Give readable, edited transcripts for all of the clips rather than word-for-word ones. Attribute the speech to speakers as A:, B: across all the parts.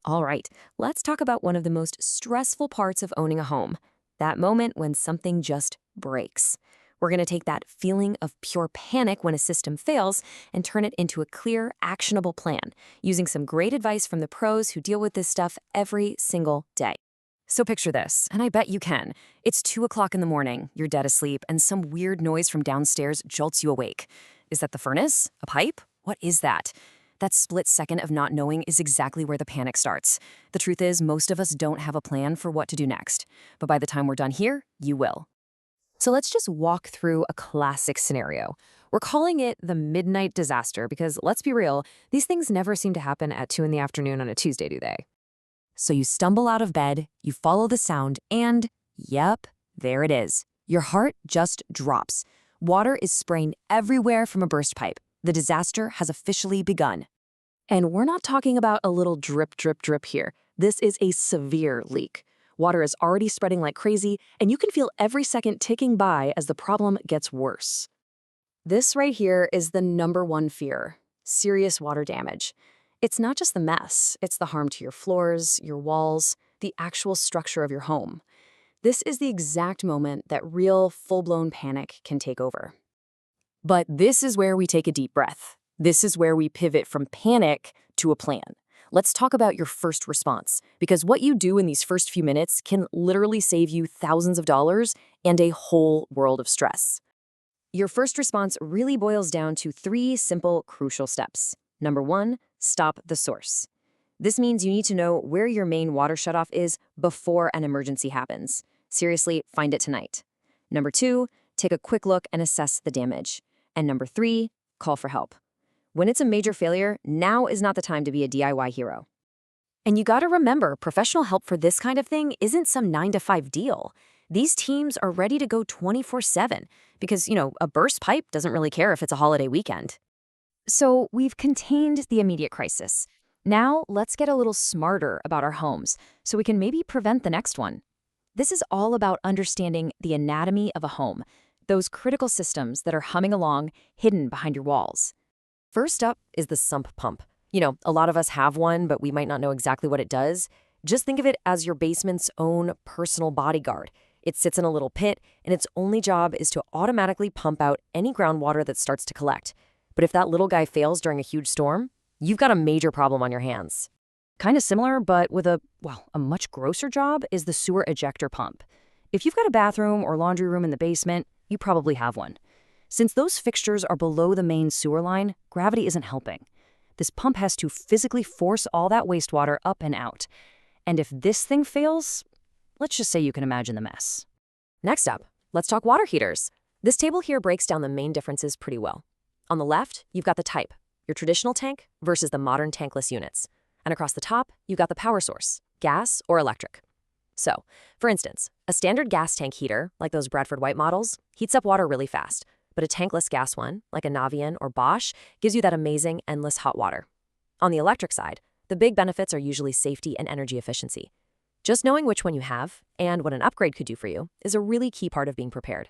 A: All right, let's talk about one of the most stressful parts of owning a home, that moment when something just breaks. We're going to take that feeling of pure panic when a system fails and turn it into a clear, actionable plan, using some great advice from the pros who deal with this stuff every single day. So picture this, and I bet you can. It's 2 o'clock in the morning, you're dead asleep, and some weird noise from downstairs jolts you awake. Is that the furnace? A pipe? What is that? That split second of not knowing is exactly where the panic starts. The truth is, most of us don't have a plan for what to do next. But by the time we're done here, you will. So let's just walk through a classic scenario. We're calling it the midnight disaster because, let's be real, these things never seem to happen at 2 in the afternoon on a Tuesday, do they? So you stumble out of bed, you follow the sound, and yep, there it is. Your heart just drops. Water is spraying everywhere from a burst pipe. The disaster has officially begun. And we're not talking about a little drip, drip, drip here. This is a severe leak. Water is already spreading like crazy, and you can feel every second ticking by as the problem gets worse. This right here is the #1 fear: serious water damage. It's not just the mess, it's the harm to your floors, your walls, the actual structure of your home. This is the exact moment that real, full-blown panic can take over. But this is where we take a deep breath. This is where we pivot from panic to a plan. Let's talk about your first response, because what you do in these first few minutes can literally save you thousands of dollars and a whole world of stress. Your first response really boils down to 3 simple, crucial steps. Number 1, stop the source. This means you need to know where your main water shutoff is before an emergency happens. Seriously, find it tonight. Number 2, take a quick look and assess the damage. And number 3, call for help. When it's a major failure, now is not the time to be a DIY hero. And you gotta remember, professional help for this kind of thing isn't some 9-to-5 deal. These teams are ready to go 24/7 because, a burst pipe doesn't really care if it's a holiday weekend. So we've contained the immediate crisis. Now let's get a little smarter about our homes so we can maybe prevent the next one. This is all about understanding the anatomy of a home, those critical systems that are humming along, hidden behind your walls. First up is the sump pump. A lot of us have one, but we might not know exactly what it does. Just think of it as your basement's own personal bodyguard. It sits in a little pit, and its only job is to automatically pump out any groundwater that starts to collect. But if that little guy fails during a huge storm, you've got a major problem on your hands. Kind of similar, but with a much grosser job, is the sewer ejector pump. If you've got a bathroom or laundry room in the basement, you probably have one. Since those fixtures are below the main sewer line, gravity isn't helping. This pump has to physically force all that wastewater up and out. And if this thing fails, let's just say you can imagine the mess. Next up, let's talk water heaters. This table here breaks down the main differences pretty well. On the left, you've got the type, your traditional tank versus the modern tankless units. And across the top, you've got the power source, gas or electric. So, for instance, a standard gas tank heater, like those Bradford White models, heats up water really fast. But a tankless gas one, like a Navion or Bosch, gives you that amazing, endless hot water. On the electric side, the big benefits are usually safety and energy efficiency. Just knowing which one you have, and what an upgrade could do for you, is a really key part of being prepared.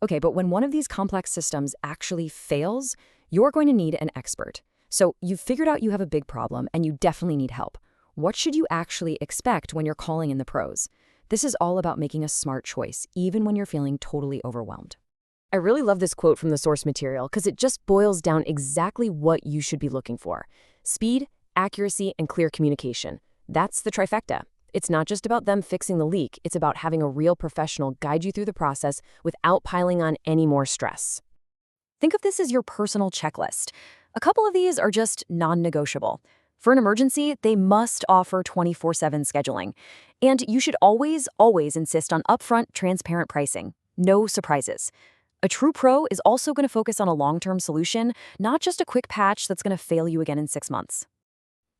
A: Okay, but when one of these complex systems actually fails, you're going to need an expert. So you've figured out you have a big problem, and you definitely need help. What should you actually expect when you're calling in the pros? This is all about making a smart choice, even when you're feeling totally overwhelmed. I really love this quote from the source material because it just boils down exactly what you should be looking for. Speed, accuracy, and clear communication. That's the trifecta. It's not just about them fixing the leak, it's about having a real professional guide you through the process without piling on any more stress. Think of this as your personal checklist. A couple of these are just non-negotiable. For an emergency, they must offer 24/7 scheduling. And you should always, always insist on upfront, transparent pricing. No surprises. A true pro is also going to focus on a long-term solution, not just a quick patch that's going to fail you again in 6 months.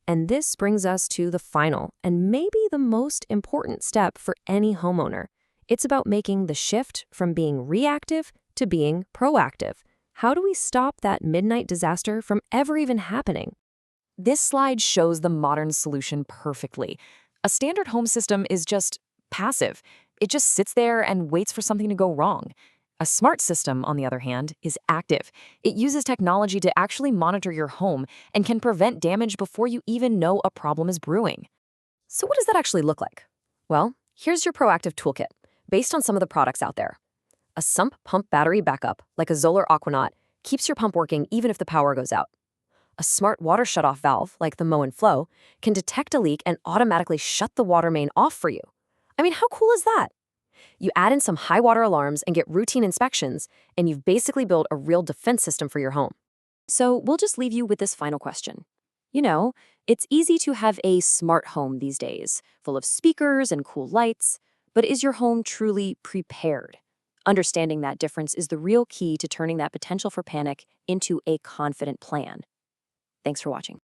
A: And this brings us to the final and maybe the most important step for any homeowner. It's about making the shift from being reactive to being proactive. How do we stop that midnight disaster from ever even happening? This slide shows the modern solution perfectly. A standard home system is just passive. It just sits there and waits for something to go wrong. A smart system, on the other hand, is active. It uses technology to actually monitor your home and can prevent damage before you even know a problem is brewing. So what does that actually look like? Well, here's your proactive toolkit, based on some of the products out there. A sump pump battery backup, like a Zolar Aquanaut, keeps your pump working even if the power goes out. A smart water shutoff valve, like the Mow and Flow, can detect a leak and automatically shut the water main off for you. I mean, how cool is that? You add in some high water alarms and get routine inspections, and you've basically built a real defense system for your home. So we'll just leave you with this final question. You know, it's easy to have a smart home these days, full of speakers and cool lights, but is your home truly prepared? Understanding that difference is the real key to turning that potential for panic into a confident plan. Thanks for watching.